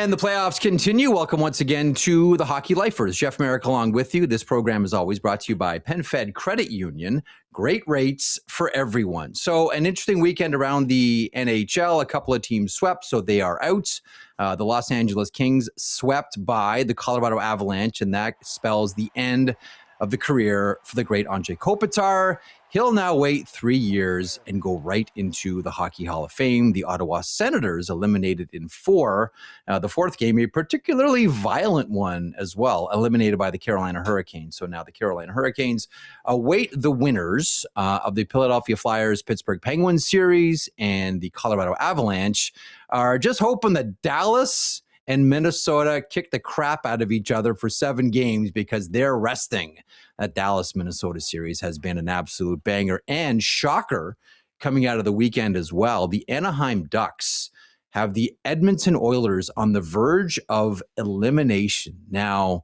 And the playoffs continue. Welcome once again to the Hockey Lifers. Jeff Marek along with you. This program is always brought to you by PenFed Credit Union. Great rates for everyone. So an interesting weekend around the NHL. A couple of teams swept, so they are out. The Los Angeles Kings swept by the Colorado Avalanche, and that spells the end of the career for the great Anze Kopitar. He'll now wait 3 years and go right into the Hockey Hall of Fame. The Ottawa Senators eliminated in 4. The fourth game, a particularly violent one as well, eliminated by the Carolina Hurricanes. So now the Carolina Hurricanes await the winners of the Philadelphia Flyers-Pittsburgh Penguins series, and the Colorado Avalanche are just hoping that Dallas and Minnesota kick the crap out of each other for 7 games because they're resting. That Dallas-Minnesota series has been an absolute banger. And shocker, coming out of the weekend as well, the Anaheim Ducks have the Edmonton Oilers on the verge of elimination. Now,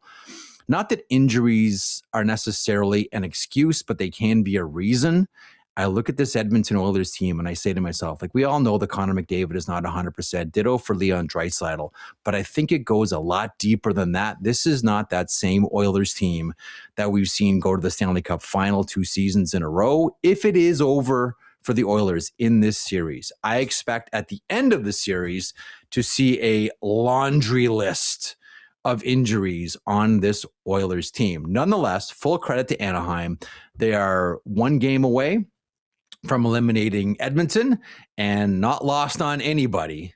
not that injuries are necessarily an excuse, but they can be a reason. I look at this Edmonton Oilers team and I say to myself, like, we all know that Connor McDavid is not 100%, ditto for Leon Draisaitl, but I think it goes a lot deeper than that. This is not that same Oilers team that we've seen go to the Stanley Cup final 2 seasons in a row. If it is over for the Oilers in this series, I expect at the end of the series to see a laundry list of injuries on this Oilers team. Nonetheless, full credit to Anaheim. They are 1 game away from eliminating Edmonton, and not lost on anybody.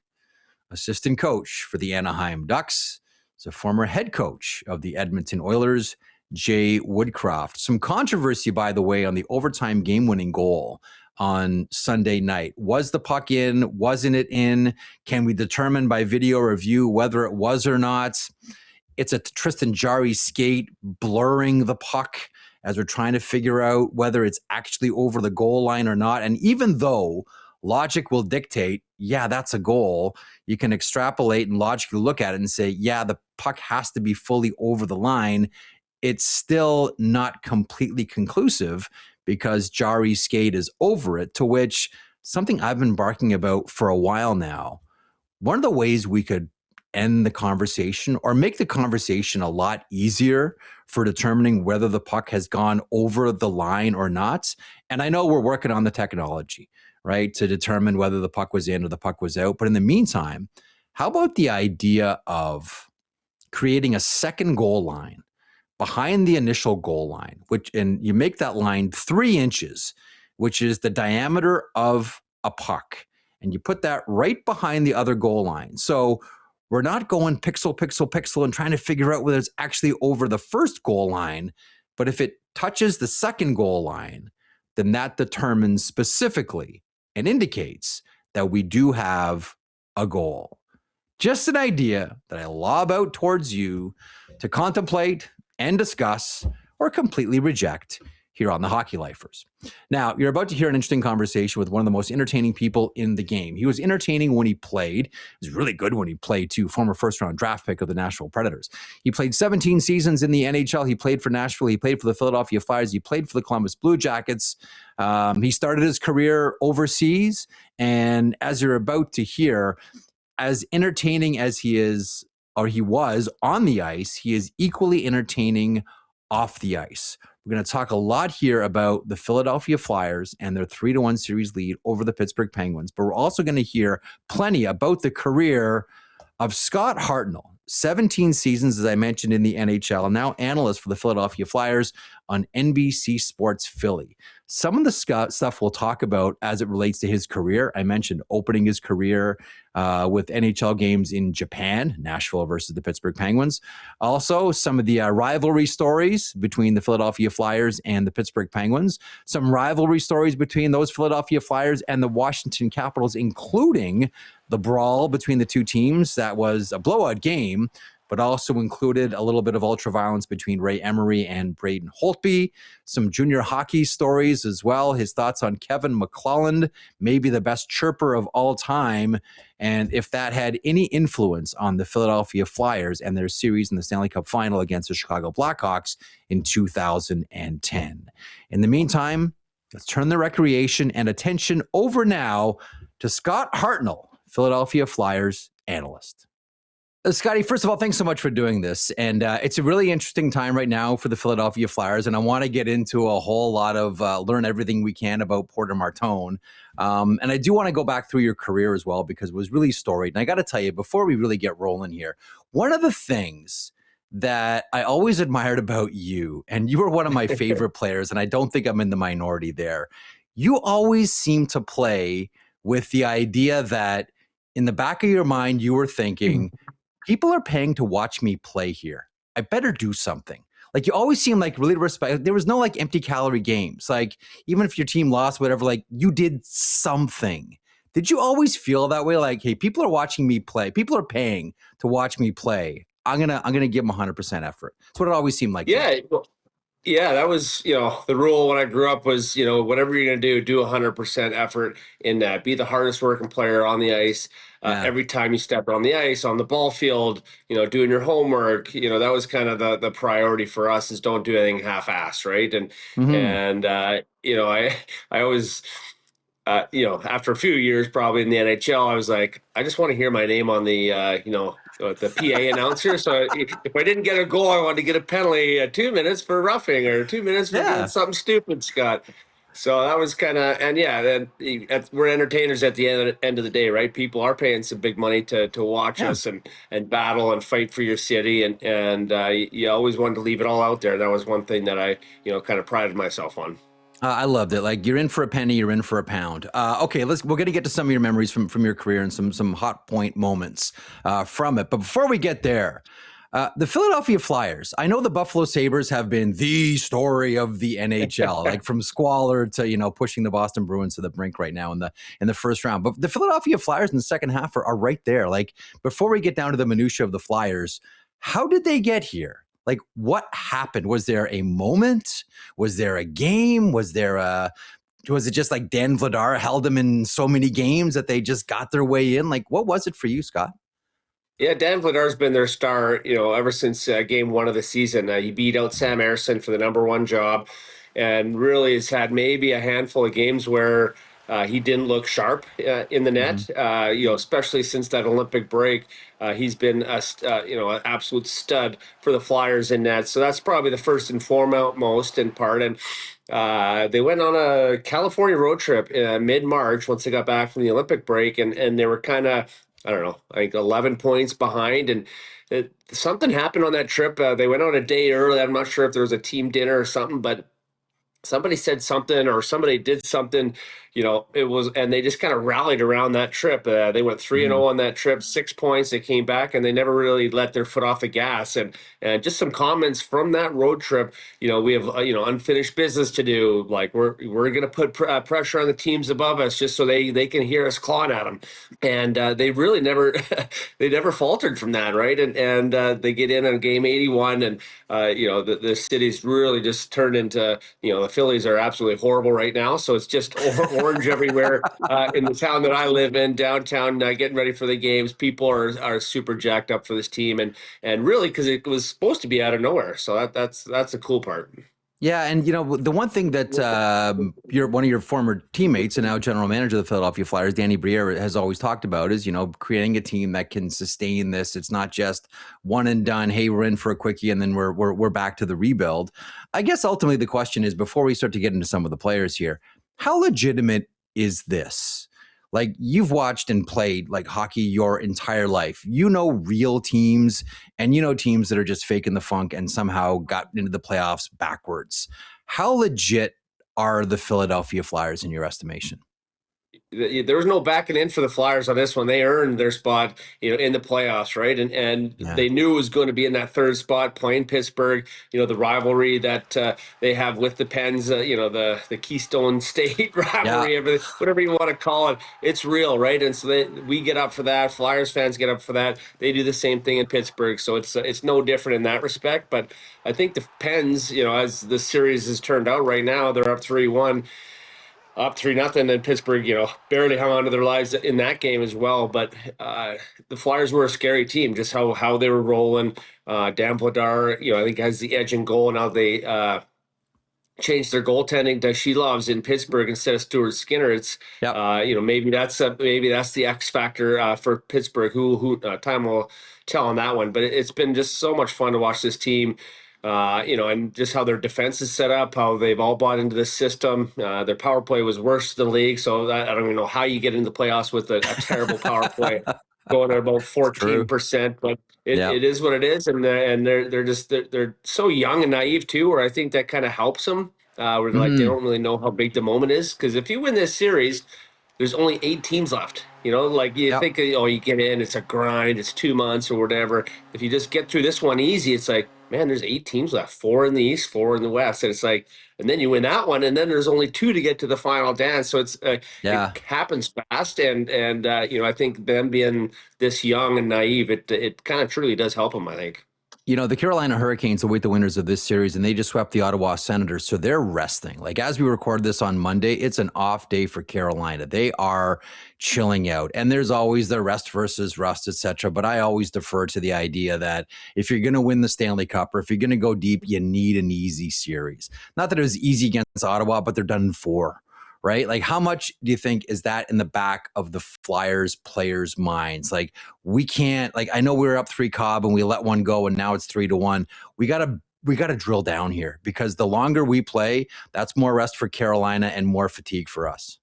Assistant coach for the Anaheim Ducks is a former head coach of the Edmonton Oilers, Jay Woodcroft. Some controversy, by the way, on the overtime game-winning goal on Sunday night. Was the puck in? Wasn't it in? Can we determine by video review whether it was or not? It's a Tristan Jarry skate blurring the puck as we're trying to figure out whether it's actually over the goal line or not. And even though logic will dictate, yeah, that's a goal, you can extrapolate and logically look at it and say, yeah, the puck has to be fully over the line. It's still not completely conclusive because Jarry's skate is over it, to which something I've been barking about for a while now. One of the ways we could end the conversation or make the conversation a lot easier for determining whether the puck has gone over the line or not. And I know we're working on the technology, right, to determine whether the puck was in or the puck was out. But in the meantime, how about the idea of creating a second goal line behind the initial goal line, and you make that line 3 inches, which is the diameter of a puck, and you put that right behind the other goal line. So we're not going pixel, pixel, pixel and trying to figure out whether it's actually over the first goal line. But if it touches the second goal line, then that determines specifically and indicates that we do have a goal. Just an idea that I lob out towards you to contemplate and discuss or completely reject here on the Hockey Lifers. Now, you're about to hear an interesting conversation with one of the most entertaining people in the game. He was entertaining when he played. He was really good when he played, too. Former first-round draft pick of the Nashville Predators. He played 17 seasons in the NHL. He played for Nashville. He played for the Philadelphia Flyers. He played for the Columbus Blue Jackets. He started his career overseas. And as you're about to hear, as entertaining as he is, or he was on the ice, he is equally entertaining off the ice. We're going to talk a lot here about the Philadelphia Flyers and their 3-1 series lead over the Pittsburgh Penguins, but we're also going to hear plenty about the career of Scott Hartnell. 17 seasons, as I mentioned, in the NHL, now analyst for the Philadelphia Flyers on NBC Sports Philly. Some of the stuff we'll talk about as it relates to his career. I mentioned opening his career with NHL games in Japan, Nashville versus the Pittsburgh Penguins. Also, some of the rivalry stories between the Philadelphia Flyers and the Pittsburgh Penguins. Some rivalry stories between those Philadelphia Flyers and the Washington Capitals, including the brawl between the two teams. That was a blowout game, but also included a little bit of ultra-violence between Ray Emery and Braden Holtby. Some junior hockey stories as well. His thoughts on Kevin McClelland, maybe the best chirper of all time, and if that had any influence on the Philadelphia Flyers and their series in the Stanley Cup Final against the Chicago Blackhawks in 2010. In the meantime, let's turn the recreation and attention over now to Scott Hartnell, Philadelphia Flyers analyst. Scotty, first of all, thanks so much for doing this. And it's a really interesting time right now for the Philadelphia Flyers. And I want to get into a whole lot of learn everything we can about Porter Martone. And I do want to go back through your career as well, because it was really storied. And I got to tell you, before we really get rolling here, one of the things that I always admired about you, and you were one of my favorite players, and I don't think I'm in the minority there, you always seem to play with the idea that in the back of your mind, you were thinking, people are paying to watch me play here. I better do something. Like, you always seem like really respect. There was no like empty calorie games. Like, even if your team lost, whatever, like you did something. Did you always feel that way? Like, hey, people are watching me play. People are paying to watch me play. I'm gonna give them 100% effort. That's what it always seemed like. Yeah. Yeah, that was, the rule when I grew up was, whatever you're going to do 100% effort in that. Be the hardest working player on the ice. Every time you step on the ice, on the ball field, doing your homework, that was kind of the priority for us, is don't do anything half-assed, right? I always, after a few years probably in the NHL, I was like, I just want to hear my name on the PA announcer. So if I didn't get a goal, I wanted to get a penalty, 2 minutes for roughing or 2 minutes for doing something stupid, Scott. So that was kind of, and then we're entertainers at the end of the day, right? People are paying some big money to watch us and battle and fight for your city. And you always wanted to leave it all out there. That was one thing that I, kind of prided myself on. I loved it. Like, you're in for a penny, you're in for a pound. Okay, we're going to get to some of your memories from your career and some hot point moments from it. But before we get there, the Philadelphia Flyers, I know the Buffalo Sabres have been the story of the NHL, like from squalor to, pushing the Boston Bruins to the brink right now in the first round. But the Philadelphia Flyers in the second half are right there. Like, before we get down to the minutia of the Flyers, how did they get here? Like, what happened? Was there a moment? Was there a game? Was it just like Dan Vladar held them in so many games that they just got their way in? Like, what was it for you, Scott? Yeah, Dan Vladar's been their star, ever since game one of the season. He beat out Sam Ersson for the #1 job, and really has had maybe a handful of games where he didn't look sharp in the net, especially since that Olympic break. He's been an absolute stud for the Flyers in net. So that's probably the first and foremost in part. And they went on a California road trip mid-March once they got back from the Olympic break, and they were kind of, I don't know, I think 11 points behind. And something happened on that trip. They went on a day early. I'm not sure if there was a team dinner or something, but somebody said something or somebody did something, and they just kind of rallied around that trip. They went 3-0 on that trip, 6 points. They came back and they never really let their foot off the gas. And just some comments from that road trip. We have unfinished business to do. Like, we're going to put pressure on the teams above us just so they can hear us clawing at them. And they really never they never faltered from that, right? And they get in on game 81, and the city's really just turned into, the Phillies are absolutely horrible right now. So it's just orange everywhere in the town that I live in, downtown, getting ready for the games. People are super jacked up for this team, and really, because it was supposed to be out of nowhere. So that's the cool part. Yeah, and the one thing that one of your former teammates and now general manager of the Philadelphia Flyers, Danny Briere, has always talked about is creating a team that can sustain this. It's not just one and done. Hey, we're in for a quickie and then we're back to the rebuild. I guess ultimately the question is, before we start to get into some of the players here, how legitimate is this? Like, you've watched and played like hockey your entire life. Real teams, and teams that are just faking the funk and somehow got into the playoffs backwards. How legit are the Philadelphia Flyers in your estimation? There was no backing in for the Flyers on this one. They earned their spot, in the playoffs, right? And they knew it was going to be in that third spot, playing Pittsburgh. The rivalry that they have with the Pens, the Keystone State rivalry, everything, whatever you want to call it, it's real, right? And so we get up for that. Flyers fans get up for that. They do the same thing in Pittsburgh, so it's no different in that respect. But I think the Pens, as the series has turned out right now, they're up 3-1. Up 3-0, and Pittsburgh, barely hung on to their lives in that game as well. But the Flyers were a scary team, just how they were rolling. Dan Vladar, I think has the edge in goal. Now they changed their goaltending to Shilov's in Pittsburgh instead of Stuart Skinner. It's Yep. maybe that's the X factor for Pittsburgh. Who time will tell on that one. But it's been just so much fun to watch this team. And just how their defense is set up, how they've all bought into this system. Their power play was worse in the league, so I don't even know how you get into the playoffs with a terrible power play going at about 14%. But it is what it is, and they're so young and naive too. Where I think that kind of helps them. Where like they don't really know how big the moment is, because if you win this series, there's only 8 teams left. Like you think, you get in, it's a grind, it's 2 months or whatever. If you just get through this one easy, it's like, man, there's 8 teams left, 4 in the East, 4 in the West. And it's like, and then you win that one, and then there's only 2 to get to the final dance. So it's it happens fast. And I think them being this young and naive, it kind of truly does help them, I think. The Carolina Hurricanes await the winners of this series, and they just swept the Ottawa Senators, so they're resting. Like, as we record this on Monday, it's an off day for Carolina. They are chilling out, and there's always the rest versus rust, etc. But I always defer to the idea that if you're going to win the Stanley Cup, or if you're going to go deep, you need an easy series. Not that it was easy against Ottawa, but they're done in 4. Right? Like, how much do you think is that in the back of the Flyers players' minds? Like, we can't, like, I know we were up 3 Cobb and we let one go and now it's 3-1. We gotta drill down here, because the longer we play, that's more rest for Carolina and more fatigue for us.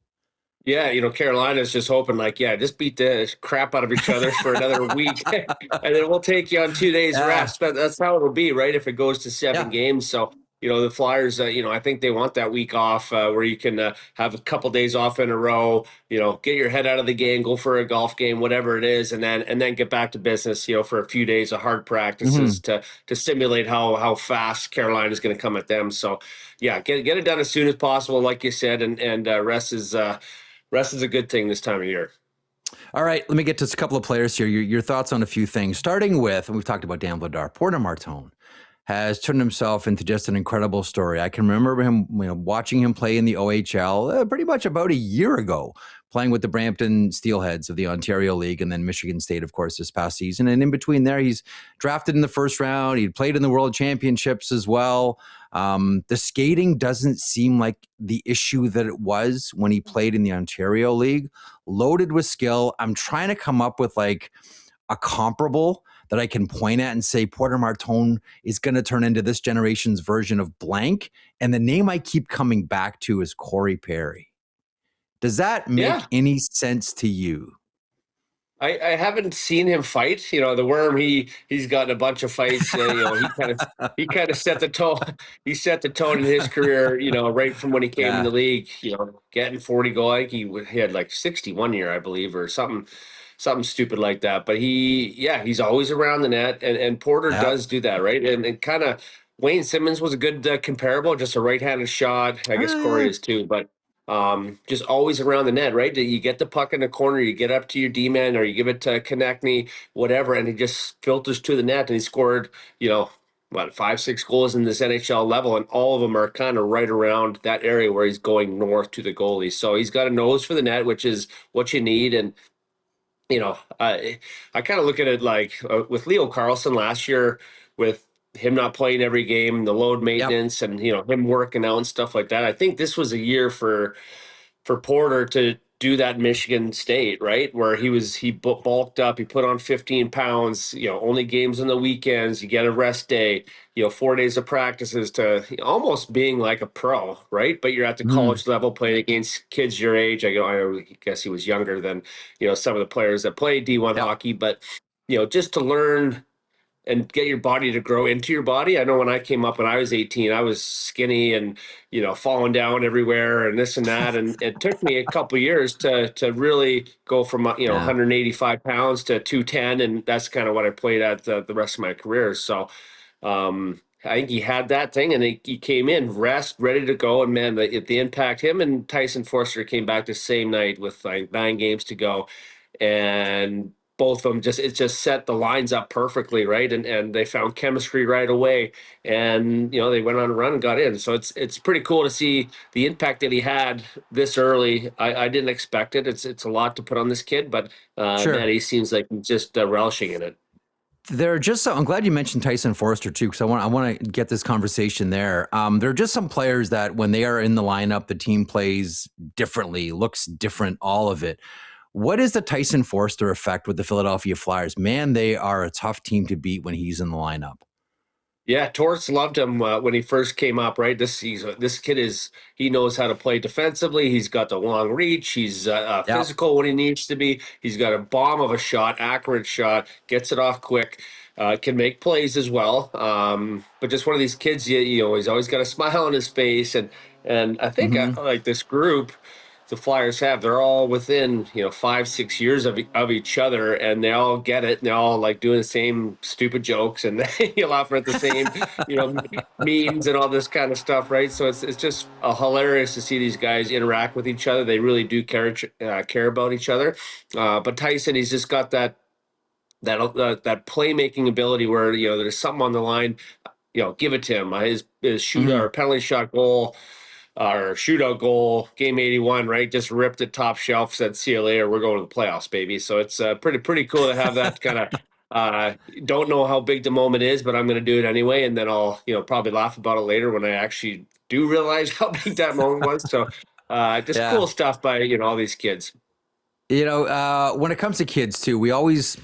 Yeah, Carolina's just hoping, like, just beat the crap out of each other for another week, and then we'll take you on 2 days rest. That's how it'll be, right? If it goes to 7 games. So, the Flyers, I think they want that week off where you can have a couple days off in a row, get your head out of the game, go for a golf game, whatever it is, and then get back to business, for a few days of hard practices to simulate how fast Carolina is going to come at them. So, get it done as soon as possible, like you said, and rest is a good thing this time of year. All right, let me get to a couple of players here. Your thoughts on a few things, starting with, and we've talked about Dan Vladar, Porter Martone has turned himself into just an incredible story. I can remember him, watching him play in the OHL pretty much about a year ago, playing with the Brampton Steelheads of the Ontario League, and then Michigan State, of course, this past season. And in between there, he's drafted in the first round. He played in the World Championships as well. The skating doesn't seem like the issue that it was when he played in the Ontario League. Loaded with skill. I'm trying to come up with like a comparable that I can point at and say Porter Martone is going to turn into this generation's version of blank. And the name I keep coming back to is Corey Perry. Does that make any sense to you? I haven't seen him fight. The Worm, he's gotten a bunch of fights. He kind of set the tone. He set the tone in his career. Right from when he came in the league. Getting 40 goals. I think he had like 61 year, I believe, or something stupid like that. But he's always around the net, and Porter does do that, right? And kind of Wayne Simmons was a good comparable, just a right-handed shot. I guess Corey is too, but just always around the net, right? You get the puck in the corner, you get up to your D-man, or you give it to Konechny, whatever, and he just filters to the net, and he scored, 5-6 goals in this NHL level, and all of them are kind of right around that area where he's going north to the goalie. So he's got a nose for the net, which is what you need. And I kind of look at it like with Leo Carlsson last year, with him not playing every game, the load maintenance, and him working out and stuff like that. I think this was a year for Porter to do that Michigan State, right, where he bulked up, he put on 15 pounds, only games on the weekends, you get a rest day, 4 days of practices, to almost being like a pro, right? But you're at the college level playing against kids your age. I guess he was younger than some of the players that play D1 hockey, but just to learn and get your body to grow into your body. I know when I came up when I was 18, I was skinny and, falling down everywhere and this and that. And it took me a couple of years to really go from, 185 pounds to 210. And that's kind of what I played at the rest of my career. So I think he had that thing, and he came in ready to go. And man, the impact, him and Tyson Forster came back the same night with like 9 games to go. And both of them just set the lines up perfectly, right? And they found chemistry right away, and they went on a run and got in. So it's pretty cool to see the impact that he had this early. I didn't expect it. It's a lot to put on this kid, but man, he seems like he's just relishing in it. There are just some, I'm glad you mentioned Tyson Forster too, because I want to get this conversation there. There are just some players that when they are in the lineup, the team plays differently, looks different, all of it. What is the Tyson Forster effect with the Philadelphia Flyers? Man, they are a tough team to beat when he's in the lineup. Yeah, Torts loved him when he first came up. Right, this kid he knows how to play defensively. He's got the long reach. He's Yep. physical when he needs to be. He's got a bomb of a shot, accurate shot, gets it off quick. Can make plays as well. But just one of these kids, he's always got a smile on his face, and I think Mm-hmm. like this group the Flyers have. They're all within 5-6 years of each other, and they all get it. And they're all like doing the same stupid jokes, and they laugh at the same memes and all this kind of stuff, right? So it's just hilarious to see these guys interact with each other. They really do care about each other. But Tyson, he's just got that playmaking ability where there's something on the line. Give it to him. His shoot Mm-hmm. or penalty shot goal, our shootout goal, game 81, right? Just ripped it top shelf, said, see you later. We're going to the playoffs, baby. So it's pretty cool to have that kind of, don't know how big the moment is, but I'm going to do it anyway. And then I'll, probably laugh about it later when I actually do realize how big that moment was. So just Yeah. cool stuff by, all these kids. When it comes to kids too, we always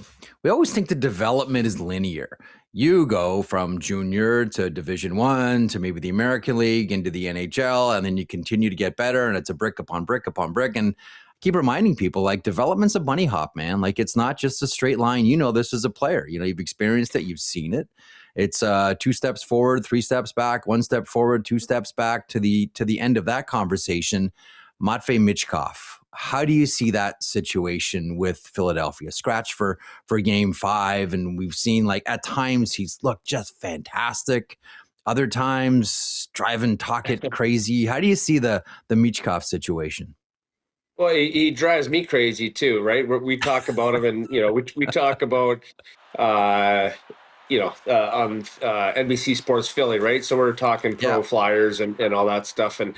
think the development is linear. You go from junior to Division I to maybe the American League into the NHL, and then you continue to get better, and it's a brick upon brick upon brick. And I keep reminding people, like, development's a bunny hop, man. Like, it's not just a straight line. This as a player. You've experienced it, you've seen it. It's 2 steps forward, 3 steps back, 1 step forward, 2 steps back to the end of that conversation. Matvei Michkov, how do you see that situation with Philadelphia? Scratch for game 5, and we've seen, like, at times he's looked just fantastic. Other times driving Tocchet crazy. How do you see the Michkov situation? Well, he drives me crazy too, right? We talk about him, and we talk about uh, on NBC Sports Philly, right? So we're talking Yeah. pro Flyers and all that stuff, and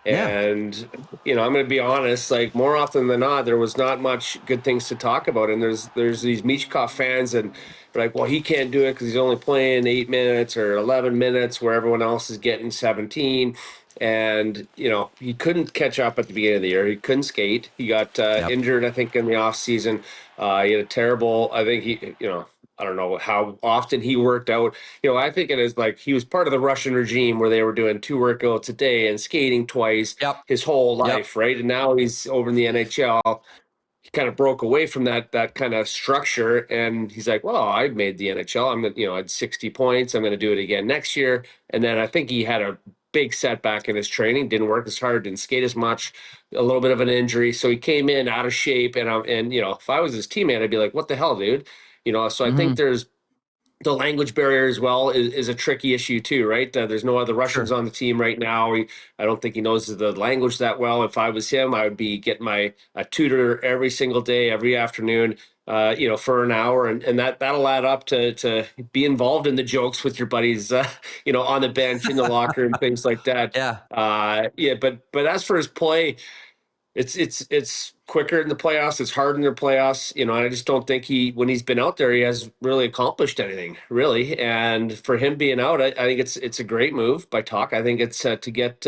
Yeah. and I'm going to be honest, like more often than not, there was not much good things to talk about, and there's these Michkov fans, and they're like, well, he can't do it because he's only playing 8 minutes or 11 minutes, where everyone else is getting 17. And he couldn't catch up at the beginning of the year. He couldn't skate. He got Yep. injured, I think, in the off season. He had a terrible. I think I don't know how often he worked out. I think it is like he was part of the Russian regime where they were doing 2 workouts a day and skating twice Yep. his whole Yep. life, right? And now he's over in the NHL. He kind of broke away from that kind of structure, and he's like, well, I made the NHL. I'm I had 60 points. I'm going to do it again next year. And then I think he had a big setback in his training, didn't work as hard, didn't skate as much, a little bit of an injury. So he came in out of shape, and if I was his teammate, I'd be like, what the hell, dude? So I think Mm-hmm. there's the language barrier as well is a tricky issue too, right? There's no other Russians Sure. on the team right now. I don't think he knows the language that well. If I was him, I would be getting a tutor every single day, every afternoon, for an hour, and that'll add up to be involved in the jokes with your buddies, on the bench, in the locker, and things like that. Yeah. Yeah, but as for his play, it's quicker in the playoffs. It's hard in the playoffs, and I just don't think when he's been out there, he has really accomplished anything, really. And for him being out, I think it's a great move by Talk. I think it's to get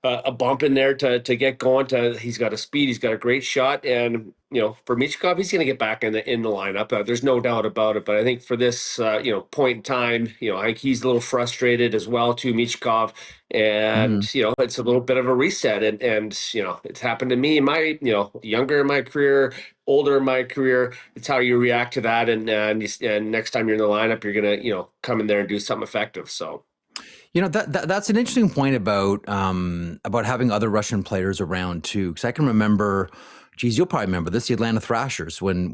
a bump in there to get going. He's got a speed, he's got a great shot, and for Michkov, he's going to get back in the lineup. There's no doubt about it. But I think for this point in time, I think he's a little frustrated as well too, Michkov, and Mm-hmm. it's a little bit of a reset. And it's happened to me in my younger in my career, older in my career. It's how you react to that, and next time you're in the lineup, you're gonna come in there and do something effective. So. That's an interesting point about having other Russian players around too. Because I can remember, geez, you'll probably remember this: the Atlanta Thrashers when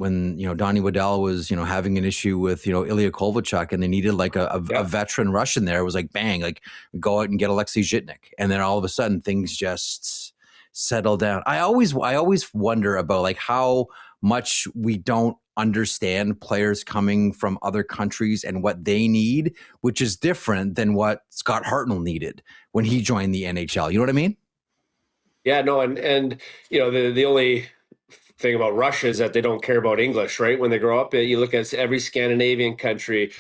Donnie Waddell was having an issue with Ilya Kovalchuk, and they needed like a veteran Russian there. It was like bang, like go out and get Alexei Zhitnik, and then all of a sudden things just settle down. I always wonder about like how much we don't understand players coming from other countries and what they need, which is different than what Scott Hartnell needed when he joined the NHL. You know what I mean? Yeah, no, and the only thing about Russia is that they don't care about English, right? When they grow up, you look at every Scandinavian country,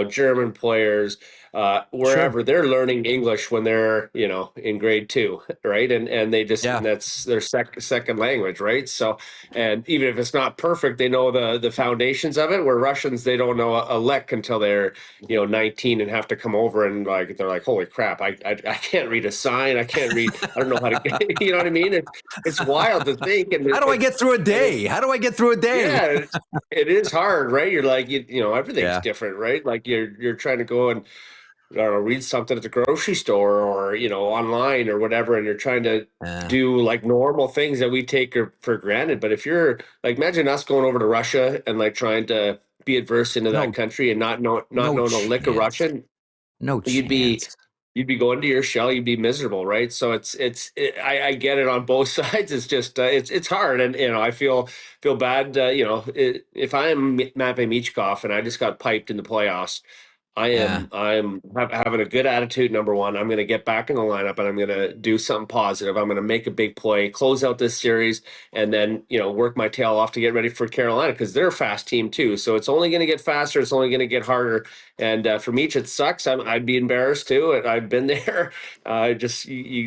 German players, Sure. wherever, they're learning English when they're, in grade 2, right? And they just, Yeah. and that's their second language, right? So, and even if it's not perfect, they know the foundations of it. Where Russians, they don't know a lick until they're 19 and have to come over, and like they're like, holy crap, I can't read a sign, I can't read, I don't know how to you know what I mean? It's wild to think. And How do I get through a day? How do I get through a day? yeah, it is hard, right? You're like, everything's Yeah. different, right? Like you're trying to go and, I don't know, read something at the grocery store or, online or whatever, and you're trying to Yeah. do like normal things that we take for granted. But if you're like, imagine us going over to Russia and like trying to be adverse into that No, country and not no knowing a lick of chance. Russian, No you'd be chance. you'd be going to your shell, you'd be miserable, right? So I get it on both sides. It's just it's hard, and I feel bad. If I'm Matvei Michkov and I just got piped in the playoffs, Yeah. I'm having a good attitude. Number one, I'm going to get back in the lineup and I'm going to do something positive. I'm going to make a big play, close out this series, and then work my tail off to get ready for Carolina, because they're a fast team too. So it's only going to get faster. It's only going to get harder. And for Meach, it sucks. I'd be embarrassed too. I've been there. You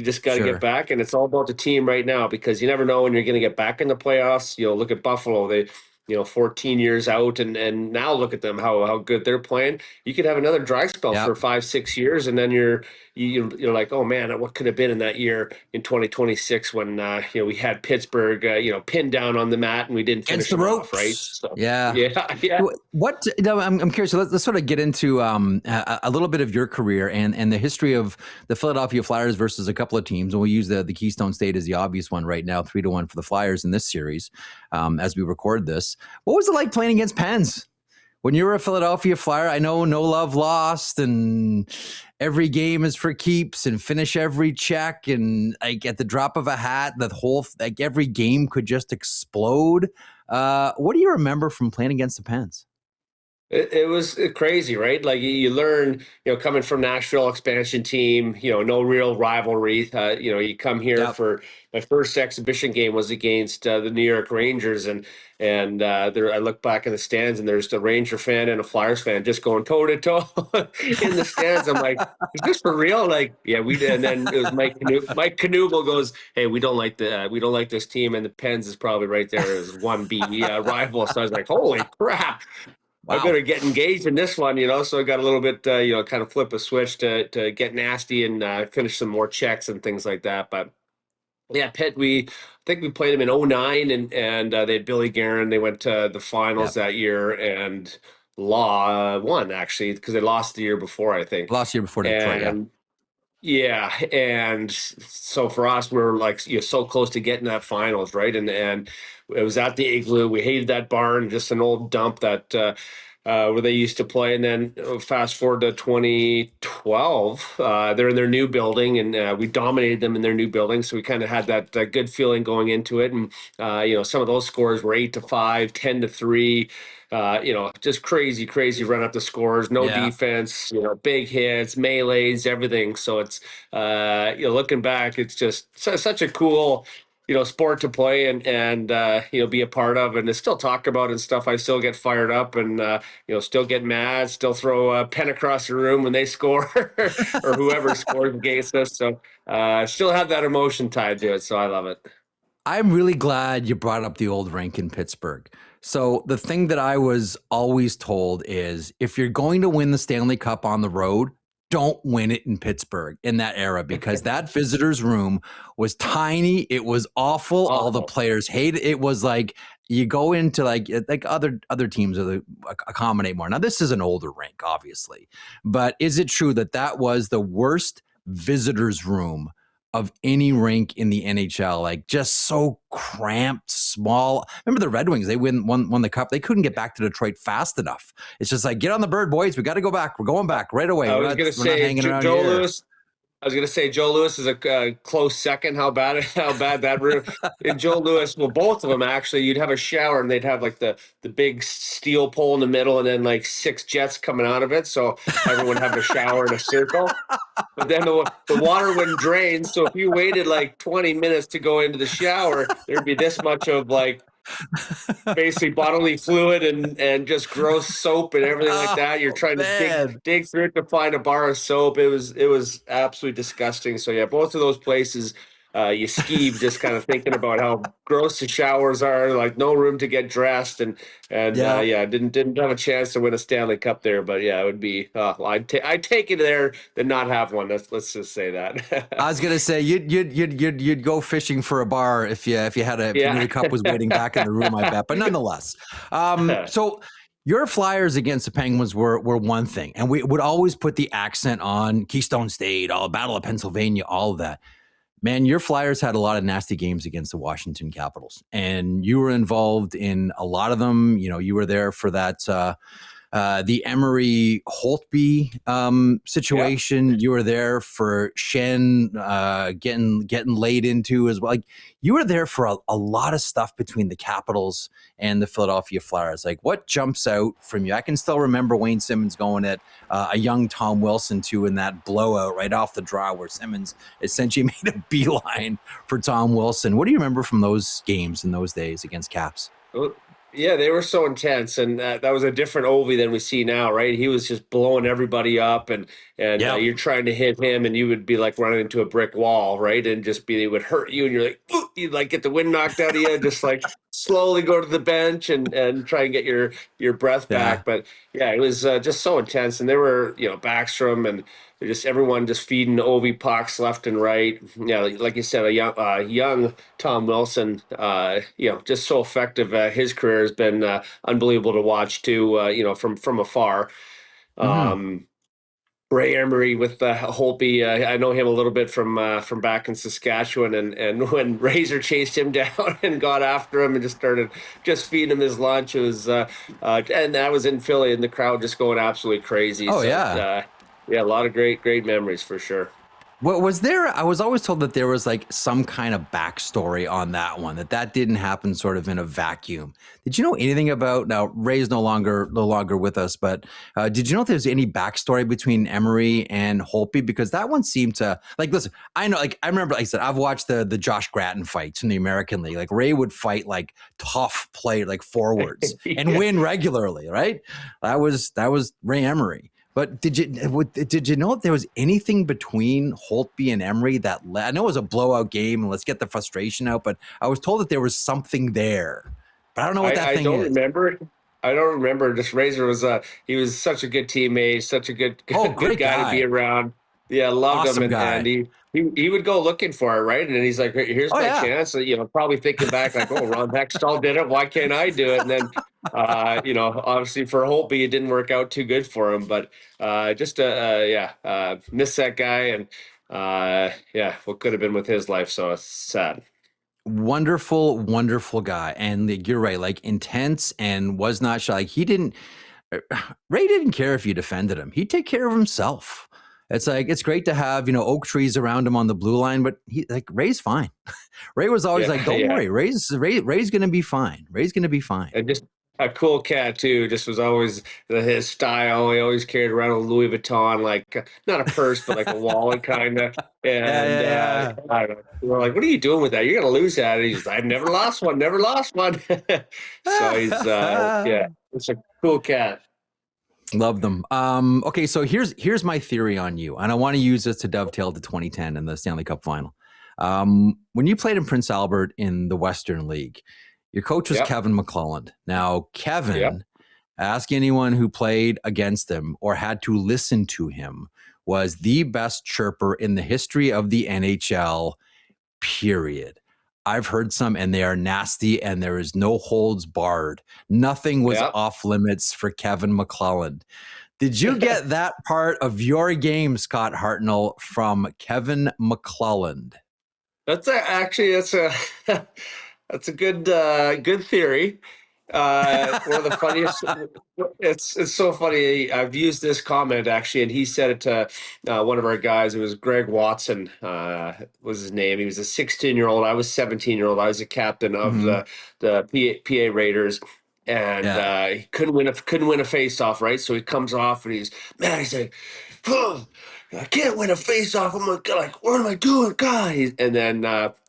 just got to get Sure. back, and it's all about the team right now, because you never know when you're going to get back in the playoffs. Look at Buffalo. They 14 years out, and now look at them, how good they're playing. You could have another dry spell Yep. for 5-6 years, and then you're like, oh man, what could have been in that year in 2026 when we had Pittsburgh pinned down on the mat and we didn't finish Against the them ropes. off, right? So Yeah. yeah. What no, I'm curious. So let's sort of get into a little bit of your career and the history of the Philadelphia Flyers versus a couple of teams. And we'll use the Keystone State as the obvious one right now, 3-1 for the Flyers in this series as we record this. What was it like playing against Pens? When you were a Philadelphia Flyer, I know no love lost and every game is for keeps and finish every check, and like at the drop of a hat, every game could just explode. What do you remember from playing against the Pens? It was crazy, right? Like you learn, coming from Nashville expansion team, no real rivalry. You come here Yep. for my first exhibition game was against the New York Rangers, and there I look back in the stands and there's the Ranger fan and a Flyers fan just going toe to toe in the stands. I'm like, is this for real? Like, yeah, we did. And then it was Mike Knuble goes, hey, we don't like this team, and the Pens is probably right there as 1B rival. So I was like, holy crap. I Wow. better get engaged in this one, so I got a little bit, kind of flip a switch to get nasty and finish some more checks and things like that. But yeah, Pitt, I think we played them in '09, and they had Billy Guerin. They went to the finals Yep. that year and won, actually, because they lost the year before, I think. Last year before Detroit, yeah. And yeah, and so for us, we were like so close to getting that finals, right? And it was at the Igloo. We hated that barn, just an old dump that where they used to play. And then fast forward to 2012, they're in their new building, and we dominated them in their new building. So we kind of had that good feeling going into it. And some of those scores were 8-5, 10-3. Just crazy run up the scores, no Yeah. defense, big hits, melees, everything. So it's, looking back, it's just such a cool, sport to play and be a part of, and to still talk about and stuff. I still get fired up and, still get mad, still throw a pen across the room when they score or whoever scores against us. So still have that emotion tied to it. So I love it. I'm really glad you brought up the old rink in Pittsburgh. So the thing that I was always told is if you're going to win the Stanley Cup on the road, don't win it in Pittsburgh in that era, because that visitors room was tiny. It was awful. All the players hated it. It was like you go into like other teams accommodate more. Now this is an older rink, obviously, but is it true that was the worst visitors room of any rink in the NHL? Like just so cramped, small. Remember the Red Wings? They won the cup. They couldn't get back to Detroit fast enough. It's just like, get on the bird, boys. We got to go back. We're going back right away. I was going to say Joe Louis. I was going to say Joe Louis is a close second. How bad that room. And Joe Louis, well, both of them actually. You'd have a shower and they'd have like the big steel pole in the middle, and then like 6 jets coming out of it. So everyone have a shower in a circle. But then the water wouldn't drain. So if you waited like 20 minutes to go into the shower, there'd be this much of like basically bodily fluid and just gross soap and everything like that. You're Oh trying to man. dig through it to find a bar of soap. It was absolutely disgusting. So yeah, both of those places, you skeeve just kind of thinking about how gross the showers are, like no room to get dressed, and Yeah. yeah, didn't have a chance to win a Stanley Cup there. But yeah, it would be I'd take it there than not have one. Let's just say I that. was gonna say you'd go fishing for a bar if you if you knew Yeah. the cup was waiting back in the room, I bet. But nonetheless, so your Flyers against the Penguins were one thing, and we would always put the accent on Keystone State, all Battle of Pennsylvania, all of that. Man, your Flyers had a lot of nasty games against the Washington Capitals, and you were involved in a lot of them. You know, you were there for that. The Emery Holtby Yeah. situation. You were there for Shen getting laid into as well. Like you were there for a lot of stuff between the Capitals and the Philadelphia Flyers. Like what jumps out from you? I can still remember Wayne Simmons going at a young Tom Wilson too in that blowout right off the draw where Simmons essentially made a beeline for Tom Wilson. What do you remember from those games in those days against Caps? Well, yeah, they were so intense, and that was a different Ovi than we see now, right? He was just blowing everybody up, and Yeah. you're trying to hit him, and you would be like running into a brick wall, right? And just be it would hurt you, and you're like, "Ooh," you'd like get the wind knocked out of you, just like slowly go to the bench and try and get your breath Yeah. back. But yeah, it was just so intense, and there were Backstrom and just everyone just feeding Ovi pucks left and right. Yeah, like you said, a young Tom Wilson, just so effective. His career has been unbelievable to watch too. From afar. Mm-hmm. Um, Ray Emery with Holtby. I know him a little bit from back in Saskatchewan, and when Razor chased him down and got after him and just started just feeding him his lunch, it was and that was in Philly, and the crowd just going absolutely crazy. Oh So yeah. yeah, a lot of great memories for sure. What was there? I was always told that there was like some kind of backstory on that one, that didn't happen sort of in a vacuum. Did you know anything about, now Ray's no longer with us, but did you know if there's any backstory between Emery and Holtby? Because that one seemed to, like, listen, I know, like, I remember, like I said, I've watched the Josh Gratton fights in the American League. Like Ray would fight like tough player, like forwards and Yeah. win regularly, right? That was Ray Emery. But did you know if there was anything between Holtby and Emery that led? I know it was a blowout game, and let's get the frustration out. But I was told that there was something there, but I don't know what that I thing don't is. remember. I don't remember. Just Razor was he was such a good teammate, such a good Oh, good great guy to be guy, around. Yeah, loved him, awesome and guy. he would go looking for it, right? And then he's like, "Here's Oh my yeah, chance." Probably thinking back like, "Oh, Ron Hextall did it. Why can't I do it?" And then, obviously for Holtby, it didn't work out too good for him. But missed that guy, and yeah, what could have been with his life? So it's sad. wonderful, wonderful guy, and like, you're right, like intense and was not shy. Like he didn't. Ray didn't care if you defended him. He'd take care of himself. It's like it's great to have oak trees around him on the blue line, but Ray's fine. Ray was always like, Yeah, "Don't yeah. worry, Ray's going to be fine. Ray's going to be fine." And just a cool cat too. Just was always his style. He always carried around a Louis Vuitton, like not a purse, but like a wallet kind of. Yeah, And yeah, yeah. I don't know. We're like, "What are you doing with that? You're gonna lose that." And he's, "I've never lost one. Never lost one." So he's yeah, it's a cool cat. Love them. Okay, so here's my theory on you, and I want to use this to dovetail to 2010 and the Stanley Cup final. When you played in Prince Albert in the Western League, your coach was Yep. Kevin McClelland. Now, Yep. Kevin, ask anyone who played against him or had to listen to him, was the best chirper in the history of the NHL, period. I've heard some and they are nasty and there is no holds barred. Nothing was Yep. off limits for Kevin McClelland. Did you get that part of your game, Scott Hartnell, from Kevin McClelland? That's a that's a good theory. One of the funniest. It's so funny. I've used this comment actually, and he said it to one of our guys. It was Greg Watson, was his name. He was a 16-year-old. I was 17-year-old. I was a captain of Mm-hmm. the PA Raiders, and Yeah. he couldn't win a face-off, right? So he comes off and he's like, "Oh, I can't win a face-off. I'm like, what am I doing, guys?" And then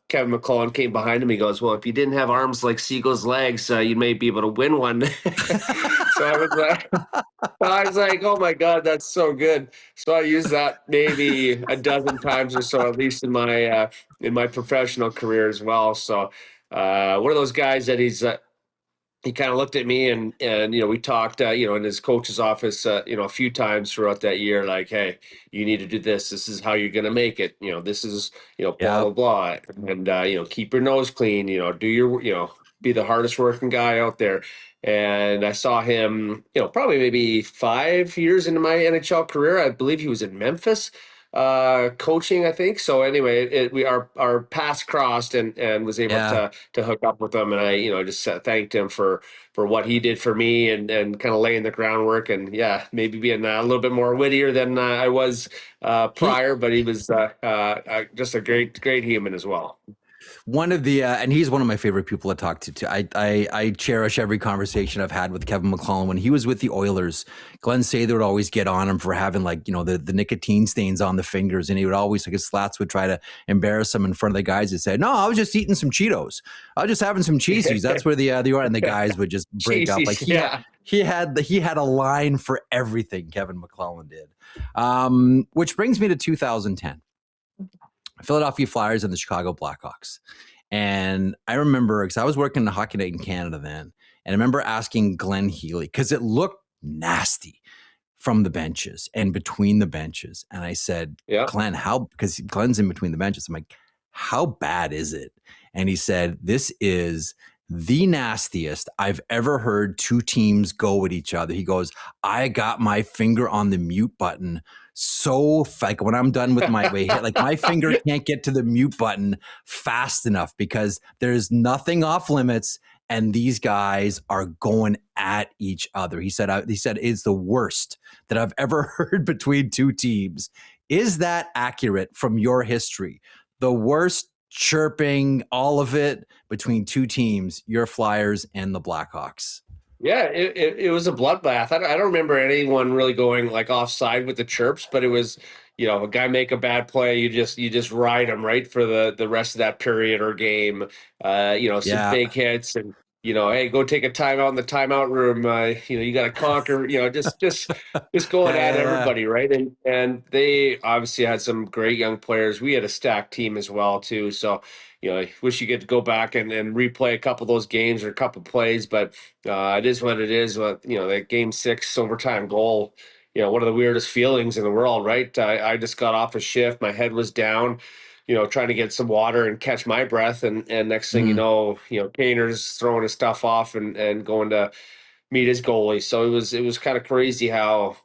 Kevin McClelland came behind him. He goes, "Well, if you didn't have arms like seagulls' legs, you may be able to win one." So I was like, "Oh my God, that's so good." So I used that maybe a dozen times or so, at least in my professional career as well. So one of those guys that he kind of looked at me and we talked in his coach's office a few times throughout that year, like, "Hey, you need to do this is how you're going to make it, this is blah Yeah. blah blah, and keep your nose clean, do your be the hardest working guy out there." And I saw him probably maybe 5 years into my NHL career. I believe he was in Memphis coaching, I think. So anyway, our paths crossed, and was able Yeah. to hook up with him, and I just thanked him for what he did for me, and kind of laying the groundwork, and maybe being a little bit more wittier than I was He prior, but he was just a great human as well. One of the and he's one of my favorite people to talk to too. I cherish every conversation I've had with Kevin McClelland. When he was with the Oilers, Glenn Sather would always get on him for having the nicotine stains on the fingers, and he would always, like, his slats would try to embarrass him in front of the guys and say, "No, I was just eating some Cheetos. I was just having some cheesies." That's where the are, and the guys would just break up. Like he had a line for everything. Kevin McClelland did, which brings me to 2010. Philadelphia Flyers and the Chicago Blackhawks. And I remember, because I was working the Hockey Night in Canada then, and I remember asking Glenn Healy, because it looked nasty from the benches and between the benches. And I said, "Glenn, because Glenn's in between the benches. I'm like, how bad is it?" And he said, "This is the nastiest I've ever heard two teams go at each other." He goes, "I got my finger on the mute button. So like when I'm done with my way, like my finger can't get to the mute button fast enough because there's nothing off limits, and these guys are going at each other." He said, "It's the worst that I've ever heard between two teams." Is that accurate from your history? The worst chirping, all of it between two teams, your Flyers and the Blackhawks? Yeah, it was a bloodbath. I don't remember anyone really going like offside with the chirps, but it was, a guy make a bad play, you just ride him right for the rest of that period or game. Some big hits, and hey, go take a timeout in the timeout room. You got to conquer. Just going at everybody, right? And they obviously had some great young players. We had a stacked team as well too. So I wish you could go back and replay a couple of those games or a couple of plays, but it is what it is. That game 6 overtime goal, one of the weirdest feelings in the world, right? I just got off a shift. My head was down, trying to get some water and catch my breath. And next thing Kaner's throwing his stuff off and going to meet his goalie. So it was kind of crazy how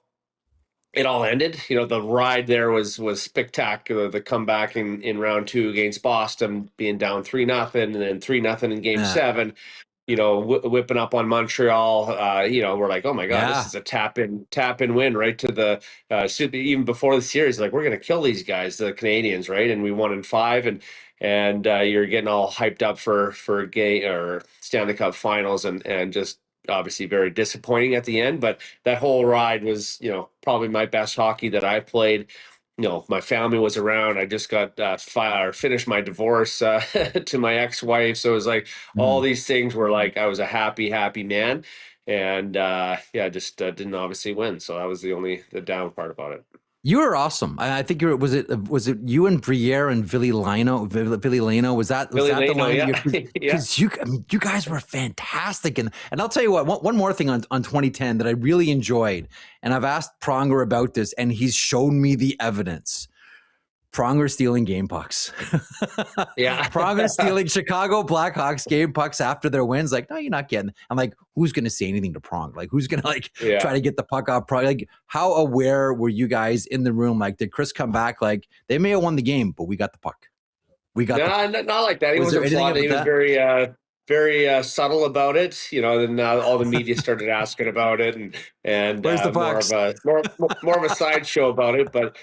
it all ended. The ride there was spectacular. The comeback in round 2 against Boston, being down 3-0, and then 3-0 in game 7, whipping up on Montreal. We're like, "Oh my God, this is a tap in win right to the even before the series. Like, we're going to kill these guys, the Canadians, right?" And we won in 5, and you're getting all hyped up for game or Stanley Cup Finals, and just obviously very disappointing at the end. But that whole ride was, probably my best hockey that I played. My family was around. I just got finished my divorce to my ex-wife. So it was like all these things were like, I was a happy man. And just didn't obviously win. So that was the down part about it. You were awesome. I think was it you and Briere and Ville Lino? Was that the line? Yeah. Because you guys were fantastic. And I'll tell you what, one more thing on 2010 that I really enjoyed, and I've asked Pronger about this, and he's shown me the evidence. Pronger stealing game pucks. Yeah. Pronger stealing Chicago Blackhawks game pucks after their wins. Like, no, you're not getting. I'm like, who's going to say anything to Prong? Like, who's going to try to get the puck off Prong? Like, how aware were you guys in the room? Like, did Chris come back? Like, they may have won the game, but we got the puck. Not like that. He wasn't plotting. He was very subtle about it, then all the media started asking about it, and where's the pucks? more of a sideshow about it. But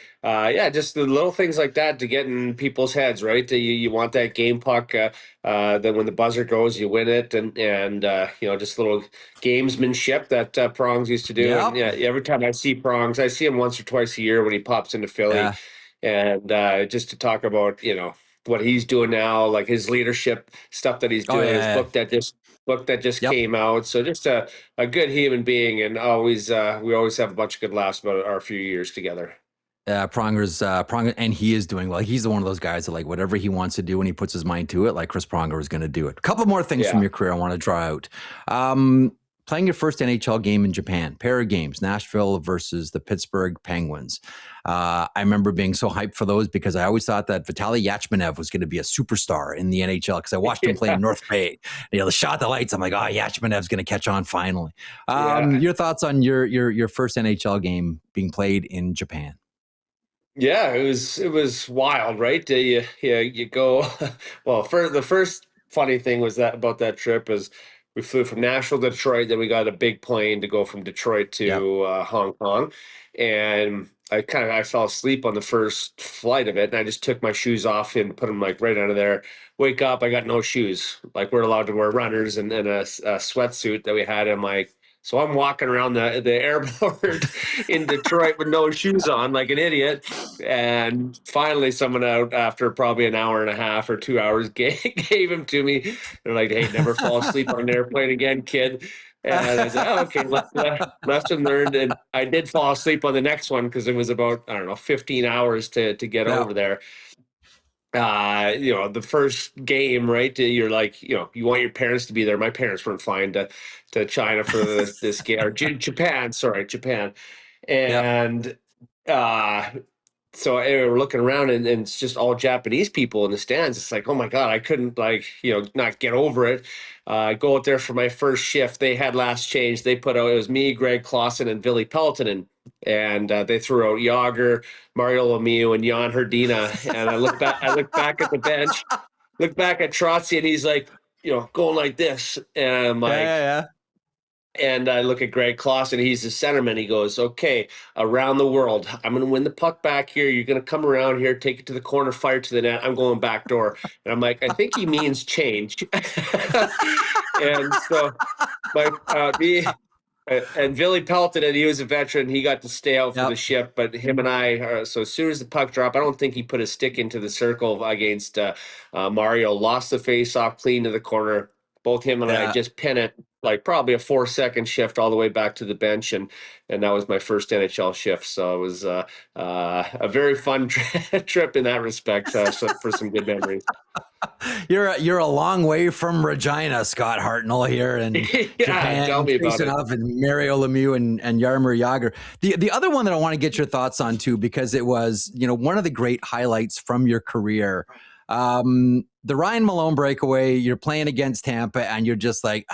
just the little things like that to get in people's heads, right? You want that game puck, then when the buzzer goes, you win it, and just little gamesmanship that Prongs used to do. Yep. And every time I see Prongs, I see him once or twice a year when he pops into Philly, and just to talk about what he's doing now, like his leadership stuff that he's Oh, doing, his yeah. book that just Yep. came out. So just a good human being, and always we always have a bunch of good laughs about our few years together. Pronger, and he is doing well. He's one of those guys that, like, whatever he wants to do when he puts his mind to it, like Chris Pronger is going to do it. A couple more things from your career I want to draw out. Playing your first NHL game in Japan, pair of games, Nashville versus the Pittsburgh Penguins. I remember being so hyped for those because I always thought that Vitaly Yachmanev was going to be a superstar in the NHL because I watched him play in North Bay. The shot the lights, I'm like, oh, Yachmanev's going to catch on finally. Your thoughts on your first NHL game being played in Japan? Yeah, it was wild, right? You go. Well, the first funny thing was that about that trip is we flew from Nashville to Detroit, then we got a big plane to go from Detroit to Hong Kong, and I fell asleep on the first flight of it, and I just took my shoes off and put them like right under there. Wake up, I got no shoes. Like we're allowed to wear runners and a sweatsuit that we had. I'm like. So I'm walking around the airport in Detroit with no shoes on like an idiot. And finally someone out after probably an hour and a half or 2 hours gave him to me. They're like, hey, never fall asleep on an airplane again, kid. And I said, oh, okay, lesson learned. And I did fall asleep on the next one because it was about, I don't know, 15 hours to get over there. The first game, right? You're like, you want your parents to be there. My parents weren't flying to China for this game, or Japan. Sorry, Japan. And so we're looking around, and it's just all Japanese people in the stands. It's like, oh my god, I couldn't not get over it. Go out there for my first shift. They had last change. They put out, it was me, Greg Clausen, and Ville Peltonen. And they threw out Yager, Mario Lemieux, and Jan Hrdina. And I look back at the bench, look back at Trotzy, and he's like, going like this. And I'm like, And I look at Greg Clausen, he's the centerman. He goes, okay, around the world. I'm going to win the puck back here. You're going to come around here, take it to the corner, fire to the net. I'm going back door. And I'm like, I think he means change. And so me and Ville Peltonen, he was a veteran. He got to stay out for the shift, but him and I, so as soon as the puck dropped, I don't think he put his stick into the circle against Mario, lost the face-off, clean to the corner. Both him and I just pin it, like probably a 4-second shift all the way back to the bench, and that was my first NHL shift. So it was a very fun trip in that respect, for some good memories. You're a long way from Regina, Scott Hartnell here, and Japan, tell me about it. And Mario Lemieux and Jaromir Jagr. The other one that I want to get your thoughts on too, because it was one of the great highlights from your career. The Ryan Malone breakaway. You're playing against Tampa, and you're just like,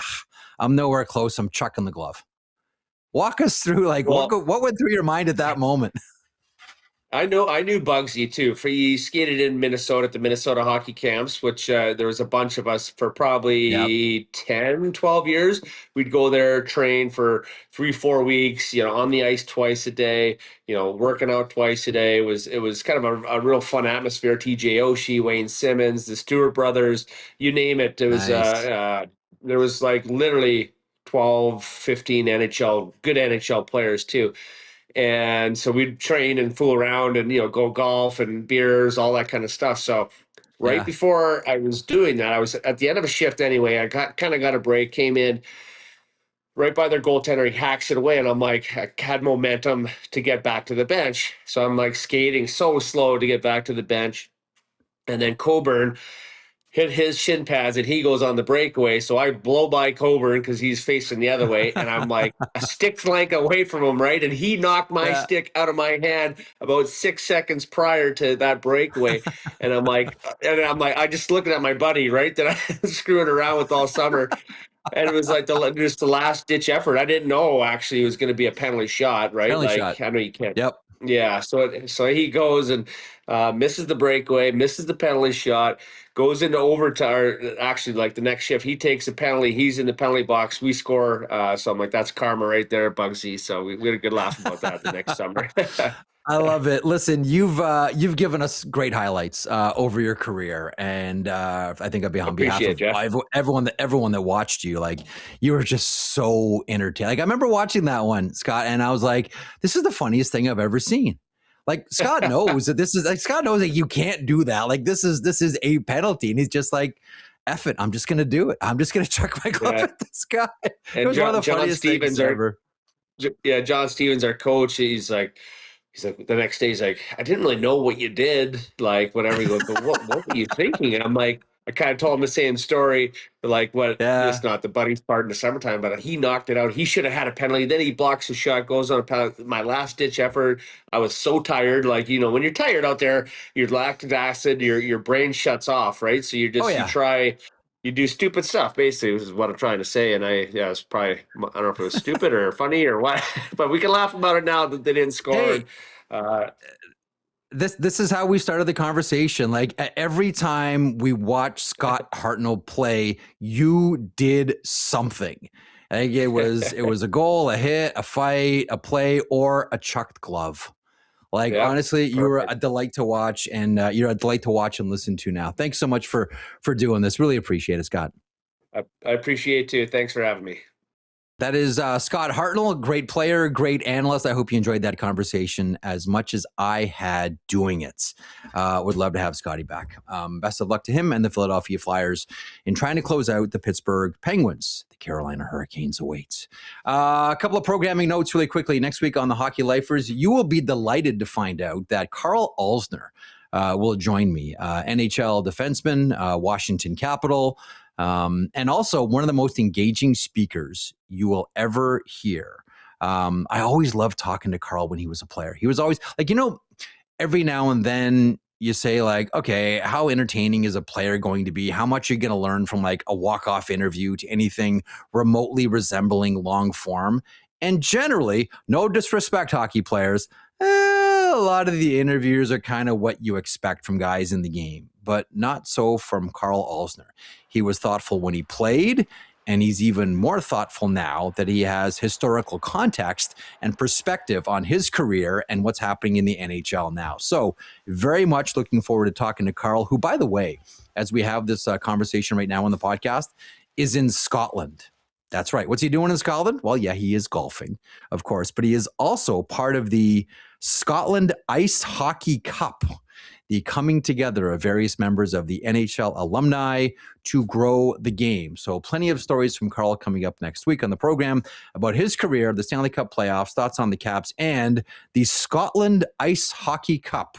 I'm nowhere close. I'm chucking the glove. Walk us through, what went through your mind at that moment? I knew Bugsy too. He skated in Minnesota at the Minnesota hockey camps, which there was a bunch of us for probably 10, 12 years. We'd go there, train for 3-4 weeks, on the ice twice a day, working out twice a day. It was kind of a real fun atmosphere. TJ Oshie, Wayne Simmons, the Stewart brothers, you name it. It was nice. There was like literally 12, 15 good NHL players too. And so we'd train and fool around and, go golf and beers, all that kind of stuff. So before I was doing that, I was at the end of a shift anyway. I got a break, came in right by their goaltender. He hacks it away. And I'm like, I had momentum to get back to the bench. So I'm like skating so slow to get back to the bench. And then Coburn hit his shin pads and he goes on the breakaway. So I blow by Coburn because he's facing the other way. And I'm like a stick's length away from him, right? And he knocked my stick out of my hand about 6 seconds prior to that breakaway. And I'm like, I just looking at my buddy, right, that I was screwing around with all summer. And it was like just the last ditch effort. I didn't know actually it was going to be a penalty shot, right? Penalty shot. I know you can't. Yep. Yeah. So he goes and misses the breakaway, misses the penalty shot, goes into overtime. Actually, like the next shift, he takes a penalty. He's in the penalty box. We score. So I'm like, that's karma right there, Bugsy. So we had a good laugh about that the next summer. I love it. Listen, you've given us great highlights over your career, and I think on behalf of everyone that watched you, like you were just so entertaining. Like I remember watching that one, Scott, and I was like, "This is the funniest thing I've ever seen." Like Scott knows that Scott knows that you can't do that. Like this is a penalty. And he's just like, F it. I'm just going to do it. I'm just going to chuck my glove at this guy. It was one of the funniest things ever. John Stevens, our coach, he's like, the next day, he's like, I didn't really know what you did, like whatever. He goes, but what were you thinking? And I'm like, I kind of told him the same story, like what, it's not the buddy's part in the summertime, but he knocked it out. He should have had a penalty. Then he blocks a shot, goes on a penalty. My last ditch effort, I was so tired. Like, when you're tired out there, you're lactic acid, your brain shuts off, right? So you just, you do stupid stuff, basically, is what I'm trying to say. And it's probably, I don't know if it was stupid or funny or what, but we can laugh about it now that they didn't score. Hey, this is how we started the conversation. Like every time we watch Scott Hartnell play, you did something. I think it was a goal, a hit, a fight, a play, or a chucked glove. Like, honestly, you were a delight to watch, and you're a delight to watch and listen to now. Thanks so much for doing this. Really appreciate it, Scott. I appreciate it, too. Thanks for having me. That is Scott Hartnell, great player, great analyst. I hope you enjoyed that conversation as much as I had doing it. Would love to have Scotty back. Best of luck to him and the Philadelphia Flyers in trying to close out the Pittsburgh Penguins. The Carolina Hurricanes await. A couple of programming notes really quickly. Next week on the Hockey Lifers, you will be delighted to find out that Karl Alzner will join me. NHL defenseman, Washington Capital, and also one of the most engaging speakers you will ever hear. I always loved talking to Karl when he was a player. He was always like, every now and then you say like, okay, how entertaining is a player going to be? How much are you going to learn from like a walk-off interview to anything remotely resembling long form? And generally, no disrespect, hockey players, a lot of the interviews are kind of what you expect from guys in the game, but not so from Karl Alzner. He was thoughtful when he played, and he's even more thoughtful now that he has historical context and perspective on his career and what's happening in the NHL now. So very much looking forward to talking to Karl, who, by the way, as we have this conversation right now on the podcast, is in Scotland. That's right. What's he doing in Scotland? Well, yeah, he is golfing, of course, but he is also part of the Scotland Ice Hockey Cup, the coming together of various members of the NHL alumni to grow the game. So plenty of stories from Karl coming up next week on the program about his career, the Stanley Cup playoffs, thoughts on the Caps, and the Scotland Ice Hockey Cup.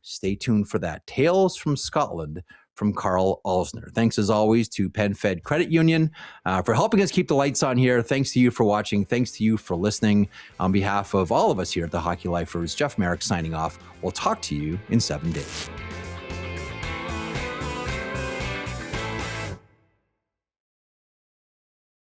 Stay tuned for that. Tales from Scotland from Karl Alzner. Thanks as always to PenFed Credit Union for helping us keep the lights on here. Thanks to you for watching. Thanks to you for listening. On behalf of all of us here at the Hockey Lifers, Jeff Marek signing off. We'll talk to you in 7 days.